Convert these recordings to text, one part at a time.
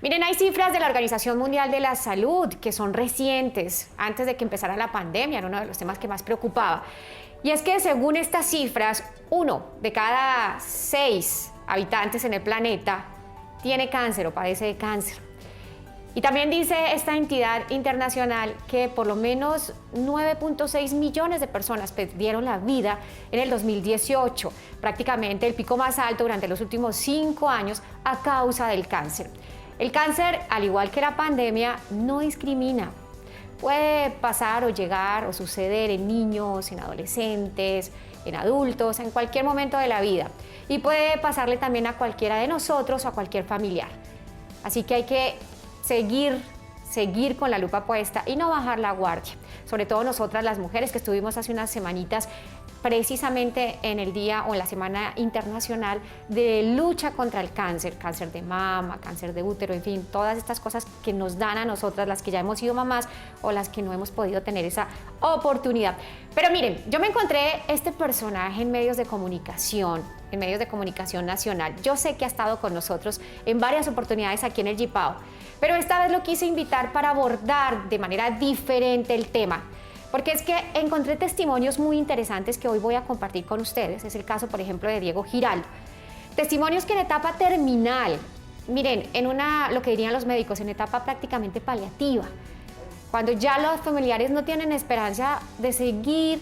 Miren, hay cifras de la Organización Mundial de la Salud que son recientes, antes de que empezara la pandemia, era uno de los temas que más preocupaba. Y es que según estas cifras, 1 de cada 6 habitantes en el planeta tiene cáncer o padece de cáncer. Y también dice esta entidad internacional que por lo menos 9.6 millones de personas perdieron la vida en el 2018, prácticamente el pico más alto durante los últimos 5 años a causa del cáncer. El cáncer, al igual que la pandemia, no discrimina. Puede pasar o llegar o suceder en niños, en adolescentes, en adultos, en cualquier momento de la vida. Y puede pasarle también a cualquiera de nosotros o a cualquier familiar. Así que hay que seguir con la lupa puesta y no bajar la guardia. Sobre todo nosotras las mujeres que estuvimos hace unas semanitas precisamente en el día o en la Semana Internacional de lucha contra el cáncer de mama, cáncer de útero, en fin, todas estas cosas que nos dan a nosotras, las que ya hemos sido mamás o las que no hemos podido tener esa oportunidad. Pero miren, yo me encontré este personaje en medios de comunicación nacional. Yo sé que ha estado con nosotros en varias oportunidades aquí en el Yipao, pero esta vez lo quise invitar para abordar de manera diferente el tema. Porque es que encontré testimonios muy interesantes que hoy voy a compartir con ustedes. Es el caso, por ejemplo, de Diego Giraldo. Testimonios que en etapa terminal, miren, lo que dirían los médicos, en etapa prácticamente paliativa, cuando ya los familiares no tienen esperanza de seguir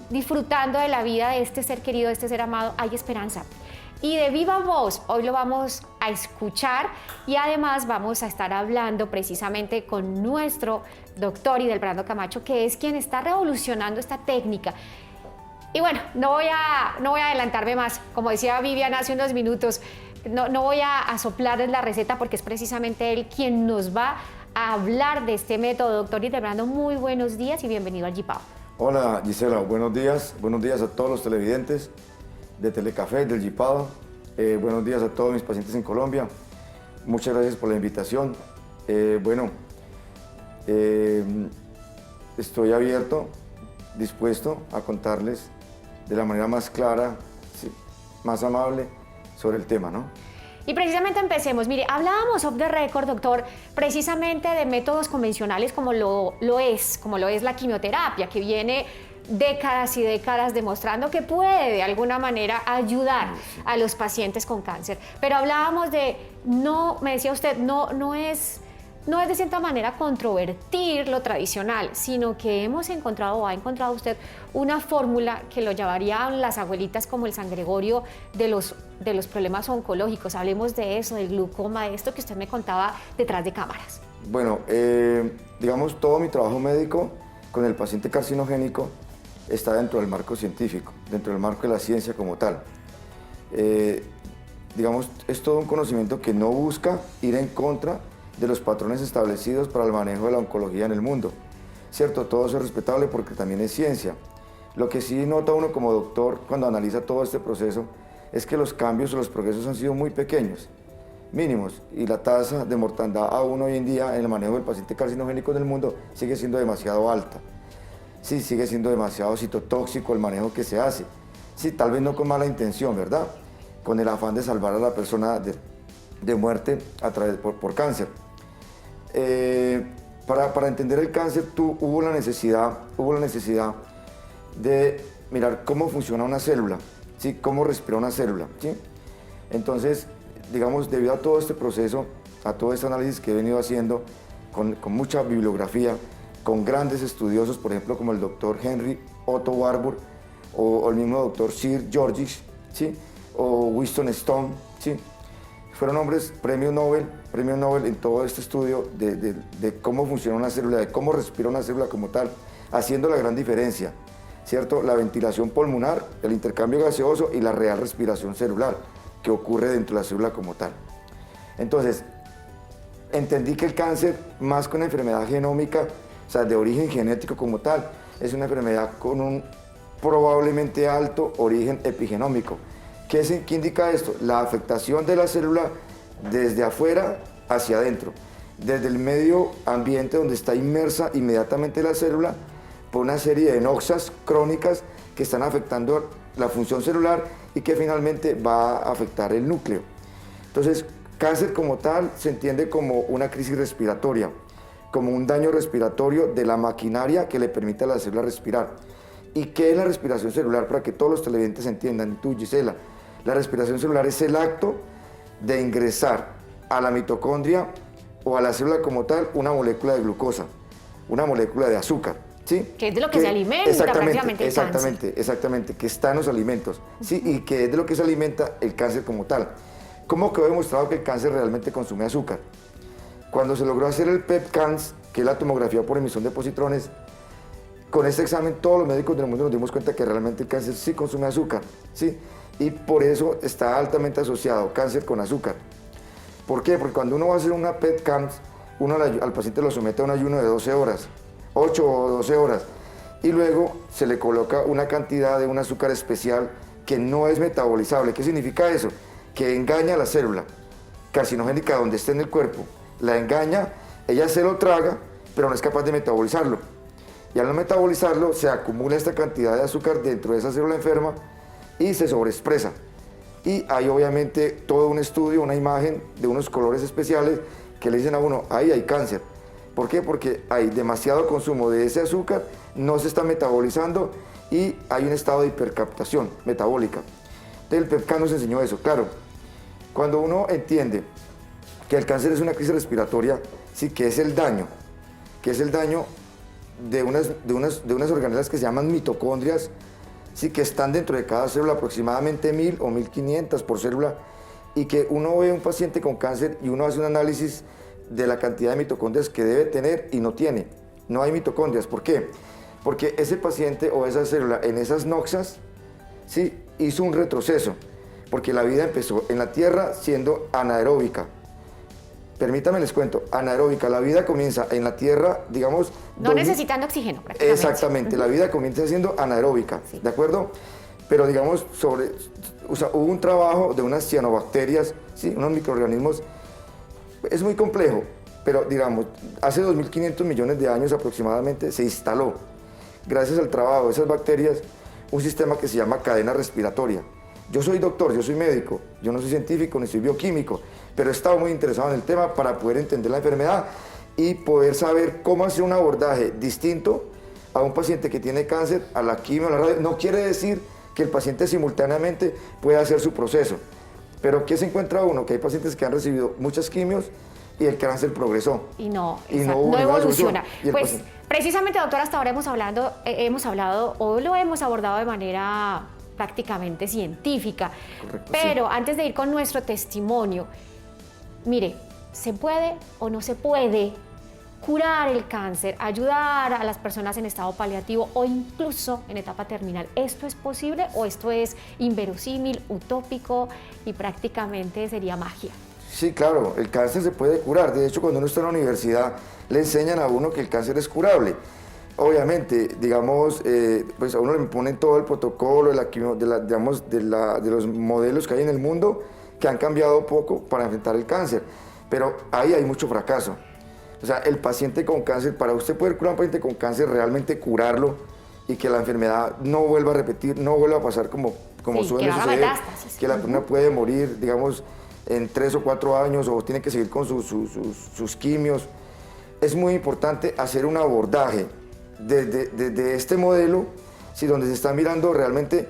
disfrutando de la vida de este ser querido, de este ser amado, hay esperanza. Y de viva voz, hoy lo vamos a escuchar y además vamos a estar hablando precisamente con nuestro doctor Hildebrando Camacho, que es quien está revolucionando esta técnica. Y bueno, no voy a adelantarme más, como decía Vivian hace unos minutos, no voy a soplarles la receta porque es precisamente él quien nos va a hablar de este método. Doctor Hildebrando, muy buenos días y bienvenido al Yipao. Hola Gisela, buenos días a todos los televidentes de Telecafé, del Yipao. Buenos días a todos mis pacientes en Colombia. Muchas gracias por la invitación. Estoy abierto, dispuesto a contarles de la manera más clara, sí, más amable sobre el tema, ¿no? Y precisamente empecemos. Mire, hablábamos off the record, doctor, precisamente de métodos convencionales como lo es la quimioterapia, que viene décadas y décadas demostrando que puede de alguna manera ayudar a los pacientes con cáncer. Pero hablábamos de, me decía usted, no es de cierta manera controvertir lo tradicional, sino que ha encontrado usted una fórmula que lo llamarían las abuelitas como el San Gregorio de los problemas oncológicos. Hablemos de eso, del glucoma, de esto que usted me contaba detrás de cámaras. Bueno, digamos, todo mi trabajo médico con el paciente carcinogénico está dentro del marco científico, dentro del marco de la ciencia como tal. Digamos, es todo un conocimiento que no busca ir en contra de los patrones establecidos para el manejo de la oncología en el mundo. Cierto, todo eso es respetable porque también es ciencia. Lo que sí nota uno como doctor cuando analiza todo este proceso es que los cambios o los progresos han sido muy pequeños, mínimos, y la tasa de mortandad aún hoy en día en el manejo del paciente carcinogénico en el mundo sigue siendo demasiado alta. Sí, sigue siendo demasiado citotóxico el manejo que se hace. Sí, tal vez no con mala intención, ¿verdad? Con el afán de salvar a la persona de muerte por cáncer. Para entender el cáncer hubo la necesidad de mirar cómo funciona una célula, ¿sí? Cómo respira una célula, ¿sí? Entonces, digamos, debido a todo este proceso, a todo este análisis que he venido haciendo con mucha bibliografía, con grandes estudiosos, por ejemplo, como el doctor Henry Otto Warburg o el mismo doctor Sir Georges, ¿sí? O Winston Stone, ¿sí? Fueron hombres premio Nobel en todo este estudio de cómo funciona una célula, de cómo respira una célula como tal, haciendo la gran diferencia, ¿cierto? La ventilación pulmonar, el intercambio gaseoso y la real respiración celular que ocurre dentro de la célula como tal. Entonces, entendí que el cáncer, más que una enfermedad genómica, o sea, de origen genético como tal, es una enfermedad con un probablemente alto origen epigenómico. ¿Qué indica esto? La afectación de la célula desde afuera hacia adentro, desde el medio ambiente donde está inmersa inmediatamente la célula, por una serie de noxas crónicas que están afectando la función celular y que finalmente va a afectar el núcleo. Entonces, Cáncer como tal se entiende como una crisis respiratoria, como un daño respiratorio de la maquinaria que le permite a la célula respirar. ¿Y qué es la respiración celular? Para que todos los televidentes entiendan, tú, Gisela, la respiración celular es el acto de ingresar a la mitocondria o a la célula como tal una molécula de glucosa, una molécula de azúcar, ¿sí? Que es de lo que se alimenta prácticamente el cáncer. Exactamente, que está en los alimentos, ¿sí? Y que es de lo que se alimenta el cáncer como tal. ¿Cómo quedó demostrado que el cáncer realmente consume azúcar? Cuando se logró hacer el PET-CANS, que es la tomografía por emisión de positrones, con este examen todos los médicos del mundo nos dimos cuenta que realmente el cáncer sí consume azúcar, ¿sí? Y por eso está altamente asociado cáncer con azúcar. ¿Por qué? Porque cuando uno va a hacer una PET-CANS, uno al paciente lo somete a un ayuno de 12 horas, 8 o 12 horas, y luego se le coloca una cantidad de un azúcar especial que no es metabolizable. ¿Qué significa eso? Que engaña a la célula carcinogénica donde esté en el cuerpo, la engaña, ella se lo traga, pero no es capaz de metabolizarlo. Y al no metabolizarlo, se acumula esta cantidad de azúcar dentro de esa célula enferma y se sobreexpresa. Y hay obviamente todo un estudio, una imagen de unos colores especiales que le dicen a uno, ahí hay cáncer. ¿Por qué? Porque hay demasiado consumo de ese azúcar, no se está metabolizando y hay un estado de hipercaptación metabólica. Entonces el PET-CANS nos enseñó eso. Claro, cuando uno entiende que el cáncer es una crisis respiratoria, sí, que es el daño de unas organelas que se llaman mitocondrias, sí, que están dentro de cada célula, aproximadamente 1000 o 1500 por célula, y que uno ve a un paciente con cáncer y uno hace un análisis de la cantidad de mitocondrias que debe tener y no tiene. No hay mitocondrias. ¿Por qué? Porque ese paciente o esa célula en esas noxas, sí, hizo un retroceso, porque la vida empezó en la Tierra siendo anaeróbica. Permítame les cuento, anaeróbica, la vida comienza en la Tierra, digamos... No necesitando oxígeno, prácticamente. Exactamente, la vida comienza siendo anaeróbica, sí. ¿De acuerdo? Pero digamos, hubo un trabajo de unas cianobacterias, ¿sí? Unos microorganismos, es muy complejo, pero digamos, hace 2.500 millones de años aproximadamente se instaló, gracias al trabajo de esas bacterias, un sistema que se llama cadena respiratoria. Yo soy doctor, yo soy médico, yo no soy científico ni soy bioquímico, pero he estado muy interesado en el tema para poder entender la enfermedad y poder saber cómo hacer un abordaje distinto a un paciente que tiene cáncer, a la quimio, a la radio. No quiere decir que el paciente simultáneamente pueda hacer su proceso, pero ¿qué se encuentra uno? Que hay pacientes que han recibido muchas quimios y el cáncer progresó. Y no evoluciona. Pues precisamente, doctora, hasta ahora hemos hablado o lo hemos abordado de manera prácticamente científica. Correcto, pero sí. Antes de ir con nuestro testimonio, mire, ¿se puede o no se puede curar el cáncer, ayudar a las personas en estado paliativo o incluso en etapa terminal? ¿Esto es posible o esto es inverosímil, utópico y prácticamente sería magia? Sí, claro, el cáncer se puede curar. De hecho, cuando uno está en la universidad, le enseñan a uno que el cáncer es curable. Obviamente, digamos, pues a uno le ponen todo el protocolo de los modelos que hay en el mundo que han cambiado poco para enfrentar el cáncer, pero ahí hay mucho fracaso. O sea, el paciente con cáncer, para usted poder curar a un paciente con cáncer, realmente curarlo y que la enfermedad no vuelva a repetir, no vuelva a pasar como suele suceder, que la persona puede morir, digamos, en 3 o 4 años o tiene que seguir con sus quimios. Es muy importante hacer un abordaje de este modelo, ¿sí? Donde se está mirando realmente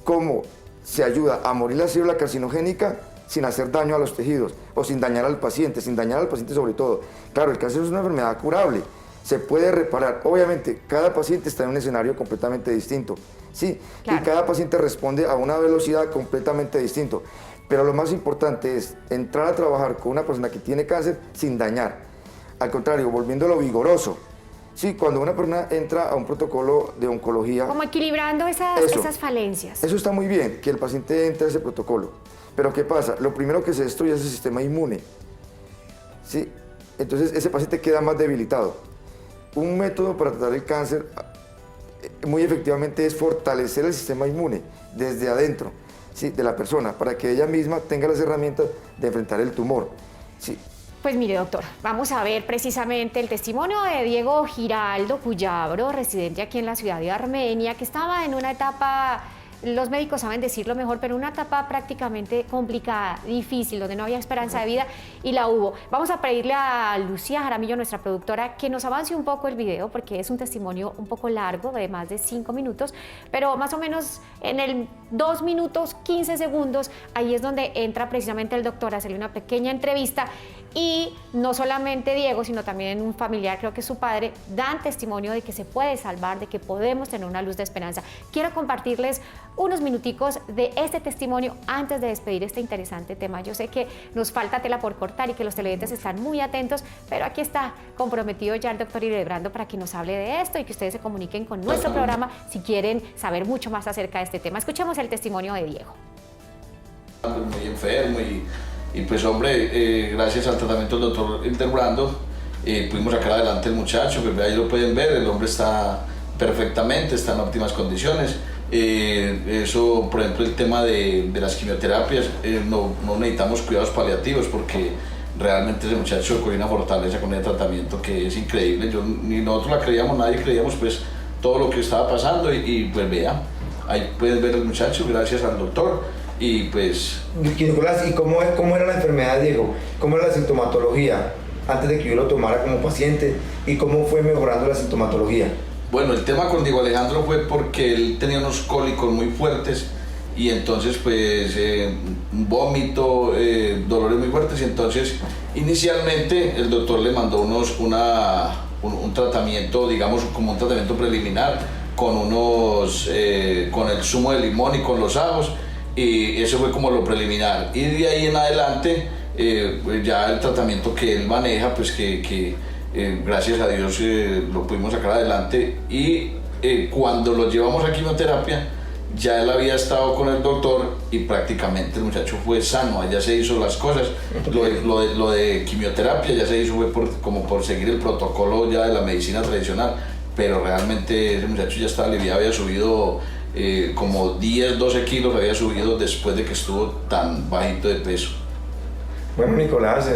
cómo se ayuda a morir la célula carcinogénica sin hacer daño a los tejidos o sin dañar al paciente sobre todo. Claro, el cáncer es una enfermedad curable, se puede reparar. Obviamente, cada paciente está en un escenario completamente distinto, ¿sí? Claro. Y cada paciente responde a una velocidad completamente distinta. Pero lo más importante es entrar a trabajar con una persona que tiene cáncer sin dañar. Al contrario, volviéndolo vigoroso. Sí, cuando una persona entra a un protocolo de oncología... Como equilibrando esas falencias. Eso está muy bien, que el paciente entre a ese protocolo. Pero ¿qué pasa? Lo primero que se destruye es el sistema inmune. ¿Sí? Entonces ese paciente queda más debilitado. Un método para tratar el cáncer muy efectivamente es fortalecer el sistema inmune desde adentro, ¿sí? De la persona, para que ella misma tenga las herramientas de enfrentar el tumor. ¿Sí? Pues mire, doctor, vamos a ver precisamente el testimonio de Diego Giraldo Cuyabro, residente aquí en la ciudad de Armenia, que estaba en una etapa los médicos saben decirlo mejor, pero una etapa prácticamente complicada, difícil, donde no había esperanza de vida y la hubo. Vamos a pedirle a Lucía Jaramillo, nuestra productora, que nos avance un poco el video, porque es un testimonio un poco largo, de más de 5 minutos, pero más o menos en el 2 minutos 15 segundos, ahí es donde entra precisamente el doctor a hacerle una pequeña entrevista, y no solamente Diego, sino también un familiar, creo que es su padre, dan testimonio de que se puede salvar, de que podemos tener una luz de esperanza. Quiero compartirles unos minuticos de este testimonio antes de despedir este interesante tema. Yo sé que nos falta tela por cortar y que los televidentes están muy atentos, pero aquí está comprometido ya el doctor Hildebrando para que nos hable de esto y que ustedes se comuniquen con nuestro programa si quieren saber mucho más acerca de este tema. Escuchemos el testimonio de Diego. Muy enfermo y pues hombre, gracias al tratamiento del doctor Hildebrando pudimos sacar adelante el muchacho, pues ahí lo pueden ver, el hombre está perfectamente, está en óptimas condiciones. Eso, por ejemplo, el tema de las quimioterapias, no necesitamos cuidados paliativos porque realmente ese muchacho cogió una fortaleza con el tratamiento que es increíble. Ni nosotros la creíamos, nadie creíamos pues todo lo que estaba pasando y pues vea, ahí pueden ver el muchacho gracias al doctor. Y pues... Nicolás, ¿y cómo era la enfermedad, Diego? ¿Cómo era la sintomatología antes de que yo lo tomara como paciente? ¿Y cómo fue mejorando la sintomatología? Bueno, el tema con Diego Alejandro fue porque él tenía unos cólicos muy fuertes y entonces pues un vómito, dolores muy fuertes, y entonces inicialmente el doctor le mandó un tratamiento, digamos como un tratamiento preliminar con con el zumo de limón y con los ajos, y eso fue como lo preliminar, y de ahí en adelante pues ya el tratamiento que él maneja, pues que gracias a Dios lo pudimos sacar adelante, y cuando lo llevamos a quimioterapia ya él había estado con el doctor y prácticamente el muchacho fue sano, allá se hizo las cosas, lo de quimioterapia ya se hizo fue como por seguir el protocolo ya de la medicina tradicional, pero realmente ese muchacho ya estaba aliviado, había subido como 10, 12 kilos había subido después de que estuvo tan bajito de peso. Bueno, Nicolás,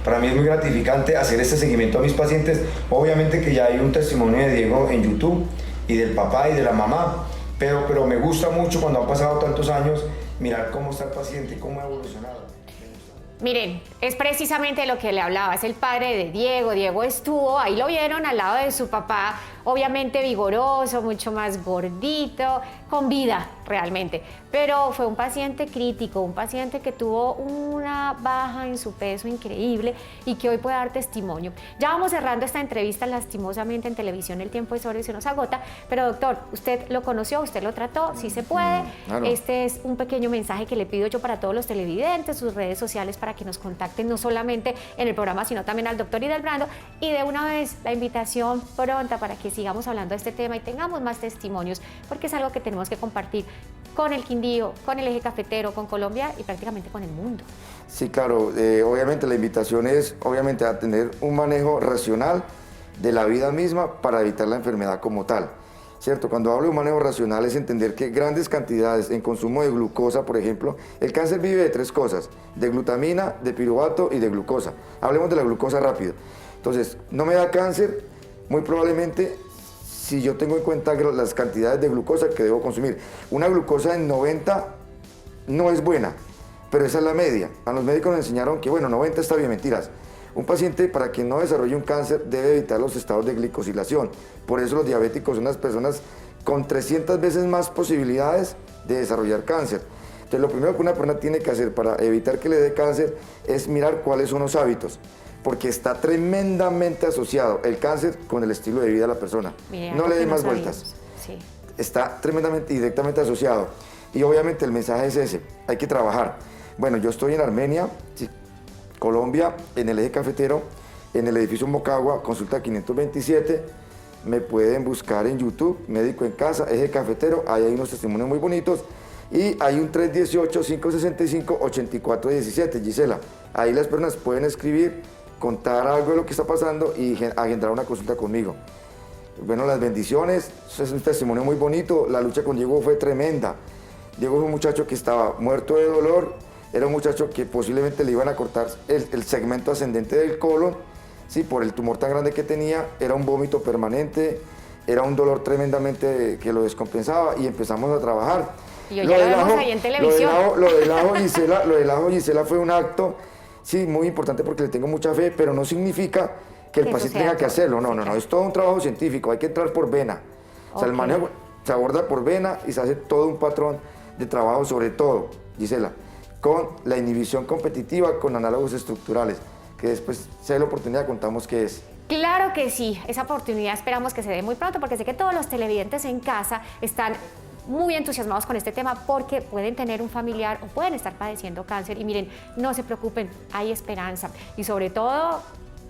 para mí es muy gratificante hacer este seguimiento a mis pacientes. Obviamente que ya hay un testimonio de Diego en YouTube y del papá y de la mamá, pero me gusta mucho cuando han pasado tantos años mirar cómo está el paciente y cómo ha evolucionado. Miren, es precisamente lo que le hablaba, es el padre de Diego. Diego estuvo, ahí lo vieron al lado de su papá, obviamente vigoroso, mucho más gordito, con vida realmente, pero fue un paciente crítico, un paciente que tuvo una baja en su peso increíble y que hoy puede dar testimonio. Ya vamos cerrando esta entrevista, lastimosamente en televisión el tiempo es oro y se nos agota, pero doctor, usted lo conoció, usted lo trató, sí se puede. Claro. Este es un pequeño mensaje que le pido yo para todos los televidentes, sus redes sociales, para que nos contacten no solamente en el programa, sino también al doctor Hildebrando, y de una vez la invitación pronta para que sigamos hablando de este tema y tengamos más testimonios, porque es algo que tenemos que compartir con el Quindío, con el Eje Cafetero, con Colombia y prácticamente con el mundo. Sí, claro, obviamente la invitación es obviamente a tener un manejo racional de la vida misma para evitar la enfermedad como tal, ¿cierto? Cuando hablo de un manejo racional es entender que grandes cantidades en consumo de glucosa, por ejemplo, el cáncer vive de 3 cosas, de glutamina, de piruvato y de glucosa. Hablemos de la glucosa rápido. Entonces, no me da cáncer, muy probablemente, si yo tengo en cuenta las cantidades de glucosa que debo consumir. Una glucosa en 90 no es buena, pero esa es la media. A los médicos nos enseñaron que, bueno, 90 está bien, mentiras. Un paciente, para que no desarrolle un cáncer, debe evitar los estados de glicosilación. Por eso los diabéticos son las personas con 300 veces más posibilidades de desarrollar cáncer. Entonces, lo primero que una persona tiene que hacer para evitar que le dé cáncer es mirar cuáles son los hábitos, porque está tremendamente asociado el cáncer con el estilo de vida de la persona. Mira, no le dé más vueltas. Sí. Está tremendamente y directamente asociado. Y obviamente el mensaje es ese, hay que trabajar. Bueno, yo estoy en Armenia, sí, Colombia, en el Eje Cafetero, en el edificio Mocagua, consulta 527. Me pueden buscar en YouTube, Médico en Casa, Eje Cafetero, ahí hay unos testimonios muy bonitos. Y hay un 318-565-8417, Gisela. Ahí las personas pueden escribir, contar algo de lo que está pasando y agendar una consulta conmigo. Bueno, las bendiciones, es un testimonio muy bonito. La lucha con Diego fue tremenda. Diego fue un muchacho que estaba muerto de dolor, era un muchacho que posiblemente le iban a cortar el segmento ascendente del colon, ¿sí? Por el tumor tan grande que tenía, era un vómito permanente, era un dolor tremendamente que lo descompensaba y empezamos a trabajar. Y hoy ya lo vemos ahí en televisión. Lo del ajo, Gisela, fue un acto, sí, muy importante porque le tengo mucha fe, pero no significa que el paciente tenga que hacerlo. No, no, no, es todo un trabajo científico, hay que entrar por vena. O sea, el manejo se aborda por vena y se hace todo un patrón de trabajo, sobre todo, Gisela, con la inhibición competitiva con análogos estructurales, que después, si hay la oportunidad, contamos qué es. Claro que sí, esa oportunidad esperamos que se dé muy pronto, porque sé que todos los televidentes en casa están muy entusiasmados con este tema porque pueden tener un familiar o pueden estar padeciendo cáncer y miren, no se preocupen, hay esperanza y sobre todo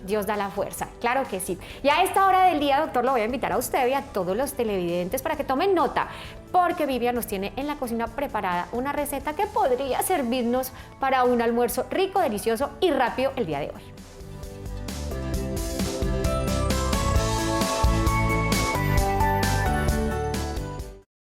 Dios da la fuerza, claro que sí. Y a esta hora del día, doctor, lo voy a invitar a usted y a todos los televidentes para que tomen nota, porque Vivian nos tiene en la cocina preparada una receta que podría servirnos para un almuerzo rico, delicioso y rápido el día de hoy.